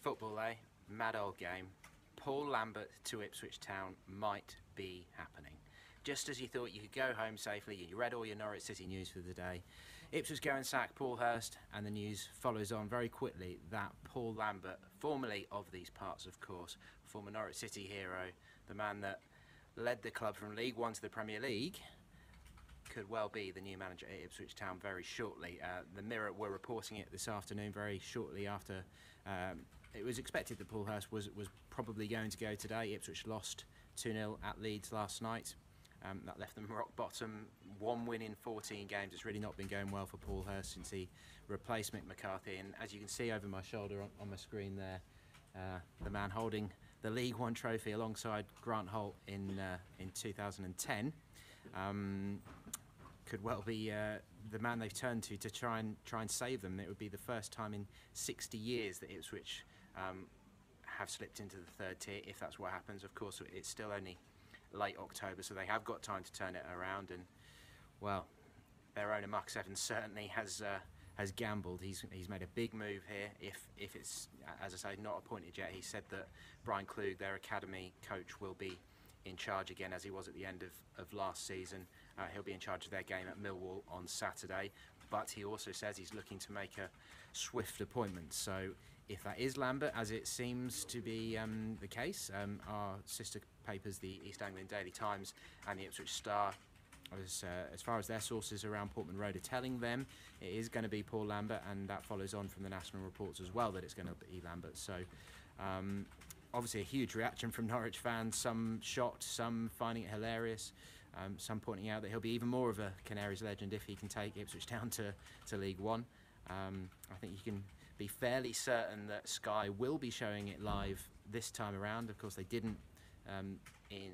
Football, eh? Mad old game. Paul Lambert to Ipswich Town might be happening. Just as you thought you could go home safely, you read all your Norwich City news for the day. Ipswich go and sack Paul Hurst, and the news follows on very quickly that Paul Lambert, formerly of these parts of course, former Norwich City hero, the man that led the club from League One to the Premier League, could well be the new manager at Ipswich Town very shortly. The Mirror were reporting it this afternoon, very shortly after it was expected that Paul Hurst was probably going to go today. Ipswich lost 2-0 at Leeds last night. That left them rock bottom. 1 win in 14 games. It's really not been going well for Paul Hurst since he replaced Mick McCarthy. And as you can see over my shoulder on my screen there, the man holding the League One trophy alongside Grant Holt in 2010 could well be the man they've turned to try and save them. It would be the first time in 60 years that Ipswich have slipped into the third tier, if that's what happens. Of course, it's still only late October, so they have got time to turn it around. And well, their owner Mark Evans certainly has gambled. He's made a big move here. If it's, as I say, not appointed yet, he said that Brian Klug, their academy coach, will be in charge again, as he was at the end of last season. He'll be in charge of their game at Millwall on Saturday, but he also says he's looking to make a swift appointment. So if that is Lambert, as it seems to be the case, our sister papers, the East Anglian Daily Times and the Ipswich Star, as far as their sources around Portman Road are telling them, it is going to be Paul Lambert, and that follows on from the national reports as well that it's going to be Lambert. So obviously a huge reaction from Norwich fans, some shocked, some finding it hilarious, some pointing out that he'll be even more of a Canaries legend if he can take Ipswich down to League One. I think you can be fairly certain that Sky will be showing it live this time around. Of course, they didn't in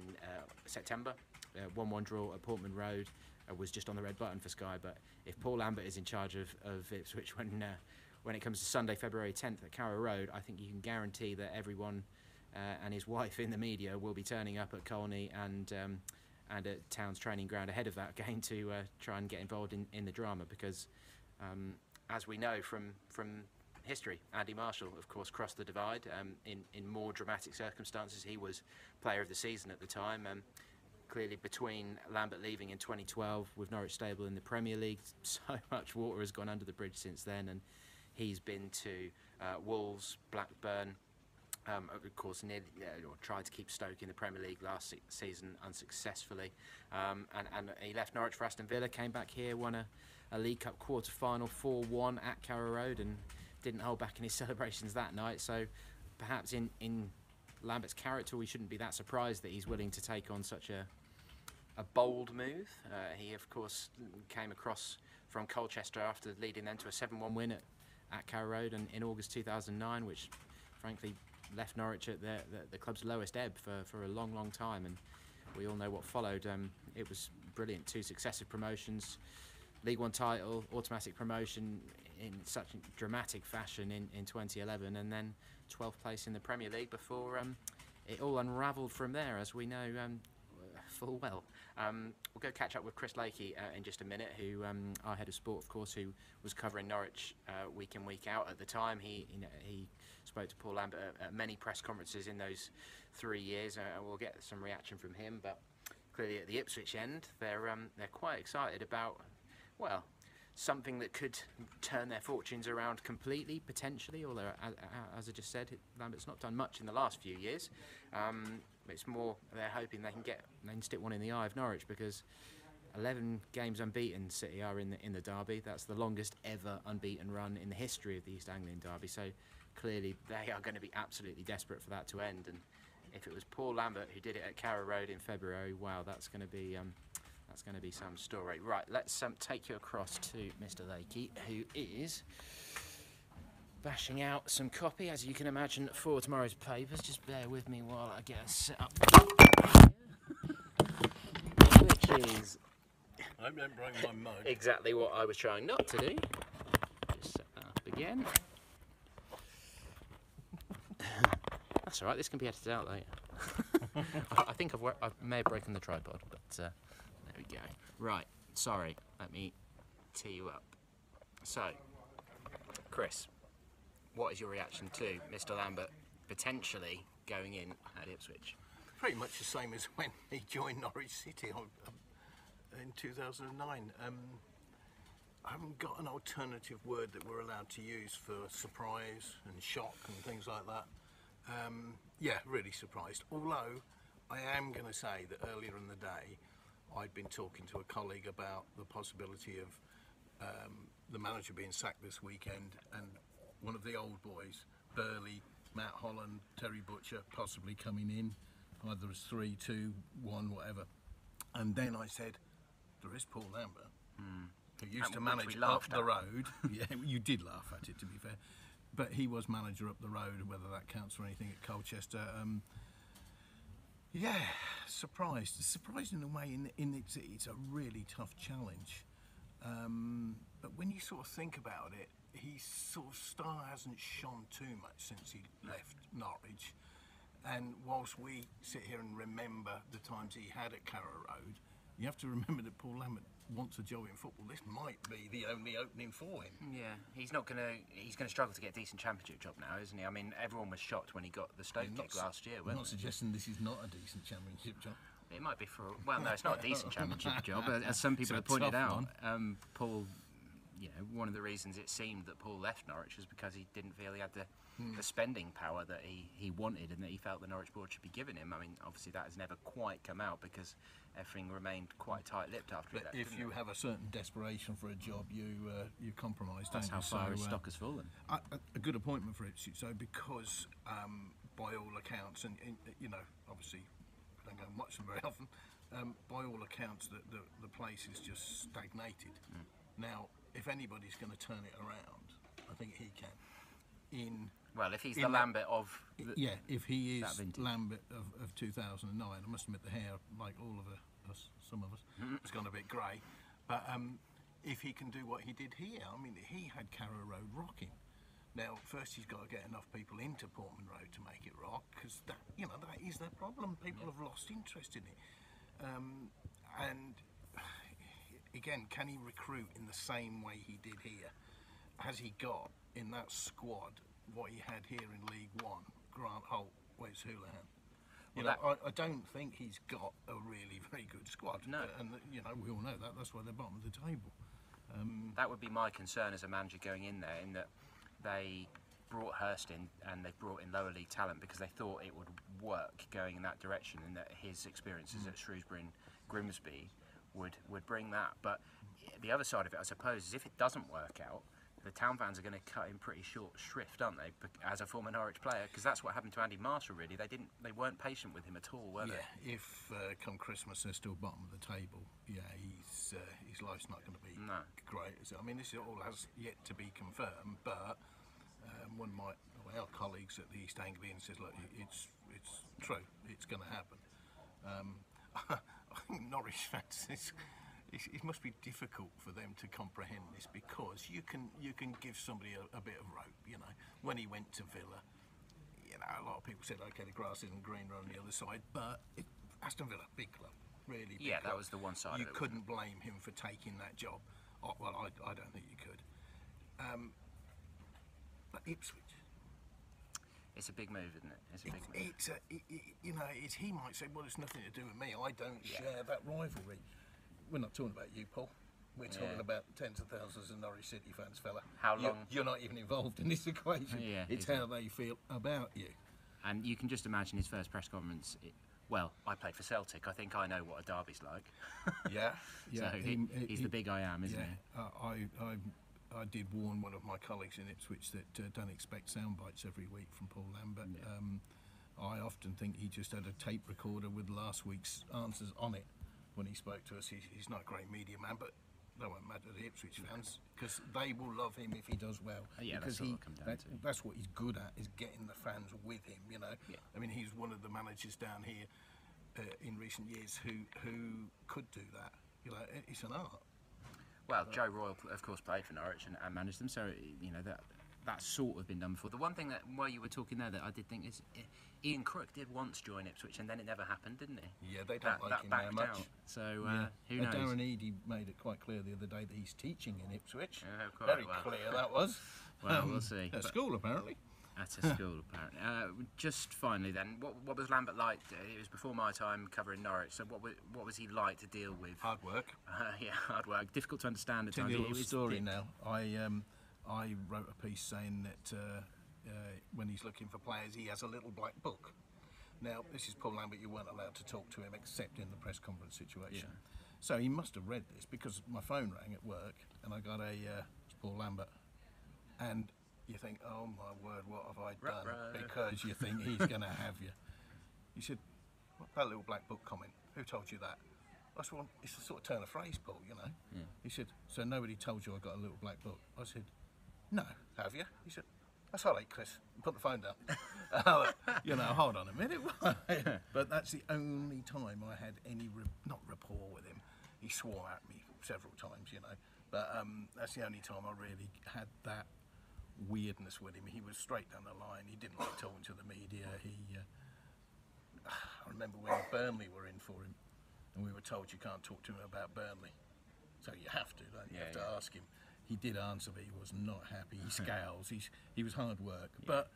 September. 1-1 draw at Portman Road was just on the red button for Sky. But if Paul Lambert is in charge of Ipswich when it comes to Sunday, February 10th at Carrow Road, I think you can guarantee that everyone and his wife in the media will be turning up at Colney and at Town's training ground ahead of that game to try and get involved in the drama, because as we know from history, Andy Marshall, of course, crossed the divide in more dramatic circumstances. He was player of the season at the time. Clearly, between Lambert leaving in 2012 with Norwich stable in the Premier League, so much water has gone under the bridge since then, and he's been to Wolves, Blackburn, of course, tried to keep Stoke in the Premier League last season unsuccessfully, and he left Norwich for Aston Villa, came back here, won a League Cup quarter-final 4-1 at Carrow Road, and didn't hold back in his celebrations that night. So perhaps in Lambert's character, we shouldn't be that surprised that he's willing to take on such a bold move. He, of course, came across from Colchester after leading them to a 7-1 win at Carrow Road in August 2009, which frankly left Norwich at the club's lowest ebb for a long time, and we all know what followed. It was brilliant. 2 successive promotions, League One title, automatic promotion in such dramatic fashion in 2011, and then 12th place in the Premier League before it all unravelled from there, as we know full well. We'll go catch up with Chris Lakey in just a minute, who our head of sport, of course, who was covering Norwich week in, week out at the time. He spoke to Paul Lambert at many press conferences in those 3 years, and we'll get some reaction from him. But clearly at the Ipswich end, they're quite excited about, well, something that could turn their fortunes around completely, potentially, although, as I just said, Lambert's not done much in the last few years. It's more they're hoping they can stick one in the eye of Norwich, because 11 games unbeaten City are in the derby. That's the longest ever unbeaten run in the history of the East Anglian derby. So clearly they are going to be absolutely desperate for that to end. And if it was Paul Lambert who did it at Carrow Road in February, wow, that's going to be some story. Right, let's take you across to Mr. Lakey, who is bashing out some copy, as you can imagine, for tomorrow's papers. Just bear with me while I get set up. Which is... I hope you don't break my mug. Exactly what I was trying not to do. Just set that up again. That's alright, this can be edited out later. I think I may have broken the tripod, but there we go. Right, sorry, let me tee you up. So, Chris, what is your reaction to Mr. Lambert potentially going in at Ipswich? Pretty much the same as when he joined Norwich City in 2009. I haven't got an alternative word that we're allowed to use for surprise and shock and things like that. Yeah, really surprised. Although I am going to say that earlier in the day I'd been talking to a colleague about the possibility of the manager being sacked this weekend, and one of the old boys, Burley, Matt Holland, Terry Butcher, possibly coming in, either as 3, 2, 1, whatever. And then I said, there is Paul Lambert, who used to manage up the road. Yeah, you did laugh at it, to be fair. But he was manager up the road, whether that counts for anything at Colchester. Yeah, surprised. Surprised in a way, in it's a really tough challenge. But when you sort of think about it, his sort of star hasn't shone too much since he left Norwich. And whilst we sit here and remember the times he had at Carrow Road, you have to remember that Paul Lambert wants a job in football. This might be the only opening for him. Yeah, he's gonna struggle to get a decent championship job now, isn't he? I mean, everyone was shocked when he got the Stoke gig last year. I'm not suggesting this is not a decent championship job. It might be for, well, no, it's not a decent championship job, as some people have pointed out. Paul, you know, one of the reasons it seemed that Paul left Norwich was because he didn't feel he had the spending power that he wanted and that he felt the Norwich board should be giving him. I mean, obviously that has never quite come out because everything remained quite tight-lipped after but that. If you have a certain desperation for a job, you compromise, don't you? That's how far his stock has fallen. A good appointment for Ipswich, so because by all accounts, and you know, obviously I don't go and watch them very often, by all accounts the place is just stagnated. Now, if anybody's going to turn it around, I think he can. Well, if he's the Lambert of... if he is Lambert of 2009, I must admit the hair, like all of us, some of us, has gone a bit grey. But if he can do what he did here, I mean, he had Carrow Road rocking. Now, first he's got to get enough people into Portman Road to make it rock, because that is their problem. People have lost interest in it. And again, can he recruit in the same way he did here? Has he got in that squad what he had here in League One? Grant Holt, Wes Houlihan. I don't think he's got a really very good squad. No. And you know, we all know that. That's why they're bottom of the table. That would be my concern as a manager going in there, in that they brought Hurst in and they brought in lower league talent because they thought it would work going in that direction, and that his experiences at Shrewsbury and Grimsby would bring that. But the other side of it, I suppose, is if it doesn't work out, the town fans are going to cut him pretty short shrift, aren't they? As a former Norwich player, because that's what happened to Andy Marshall. Really, they weren't patient with him at all, were they? Yeah. If come Christmas they're still bottom of the table, yeah, his life's not going to be great. Is it? I mean, this all has yet to be confirmed, but one of our colleagues at the East Anglian says, look, it's true, it's going to happen. I think Norwich fans, it must be difficult for them to comprehend this, because you can give somebody a bit of rope. You know, when he went to Villa, you know, a lot of people said, okay, the grass isn't greener on the other side, but Aston Villa, big club, really big club. That was the one side. You couldn't blame him for taking that job. Oh, well, I don't think you could. But Ipswich, it's a big move, isn't it? It's a big move. You know, he might say, well, it's nothing to do with me. I don't share that rivalry. We're not talking about you, Paul. We're talking about tens of thousands of Norwich City fans, fella. How long? You're not even involved in this equation. Yeah, it's how they feel about you. And you can just imagine his first press conference. Well, I played for Celtic. I think I know what a derby's like. Yeah. So he's the big I am, isn't he? I did warn one of my colleagues in Ipswich that don't expect sound bites every week from Paul Lambert. I often think he just had a tape recorder with last week's answers on it when he spoke to us. He's not a great media man, but that won't matter to the Ipswich fans, because they will love him if he does well. Because that's what he's good at, is getting the fans with him. You know, I mean, he's one of the managers down here in recent years who could do that. You know, it's an art. Well, Joe Royle, of course, played for Norwich and managed them, so you know that's sort of been done before. The one thing that, while you were talking there, that I did think is Ian Crook did once join Ipswich, and then it never happened, didn't he? Yeah, they don't like him very much. Out. So who knows? Darren Eady made it quite clear the other day that he's teaching in Ipswich. Yeah, very clear that was. Well, we'll see. At school, apparently. At a school, apparently. Just finally, then, what was Lambert like? It was before my time covering Norwich. So, what was he like to deal with? Hard work. Yeah, hard work. Difficult to understand at times. Tell you a little story now. I wrote a piece saying that when he's looking for players, he has a little black book. Now, this is Paul Lambert. You weren't allowed to talk to him except in the press conference situation. Yeah. So he must have read this because my phone rang at work and I got it's Paul Lambert. And you think, oh my word, what have I done? Because you think he's going to have you. He said, what, that little black book comment, who told you that? I said, well, it's a sort of turn of phrase, Paul, you know. Yeah. He said, so nobody told you I got a little black book? I said, no, have you? He said, that's all right, Chris. Put the phone down. You know, hold on a minute. But that's the only time I had any, not rapport with him. He swore at me several times, you know. But that's the only time I really had that weirdness with him. He was straight down the line. He didn't like talking to the media. I remember when Burnley were in for him, and we were told you can't talk to him about Burnley. So you have to, don't you? You have to ask him. He did answer, but he was not happy. He scowls. He was hard work. Yeah. But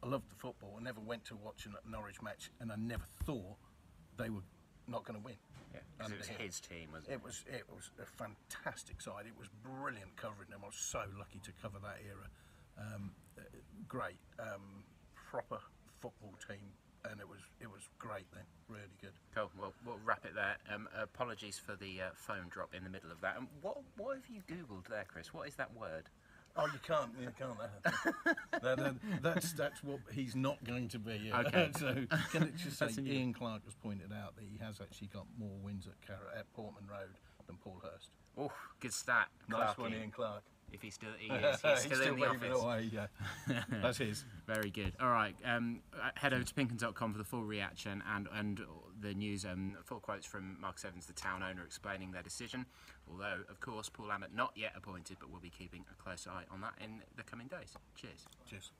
I loved the football. I never went to watch a Norwich match, and I never thought they were not going to win. Yeah, because it was his team, wasn't it? It was a fantastic side. It was brilliant covering them. I was so lucky to cover that era. Great, proper football team, and it was great then. Really good. Cool. Well, we'll wrap it there. Apologies for the phone drop in the middle of that. And what have you Googled there, Chris? What is that word? Oh, you can't. That's what he's not going to be. Okay. So can it just say Ian Clark has pointed out that he has actually got more wins at Portman Road than Paul Hurst. Oh, good stat. Nice one, Ian Clark. If he's still in the office. Away, yeah. That's his. Very good. All right. Head over to pinkun.com for the full reaction and the news. Full quotes from Marcus Evans, the town owner, explaining their decision. Although, of course, Paul Lambert not yet appointed, but we'll be keeping a close eye on that in the coming days. Cheers. Cheers.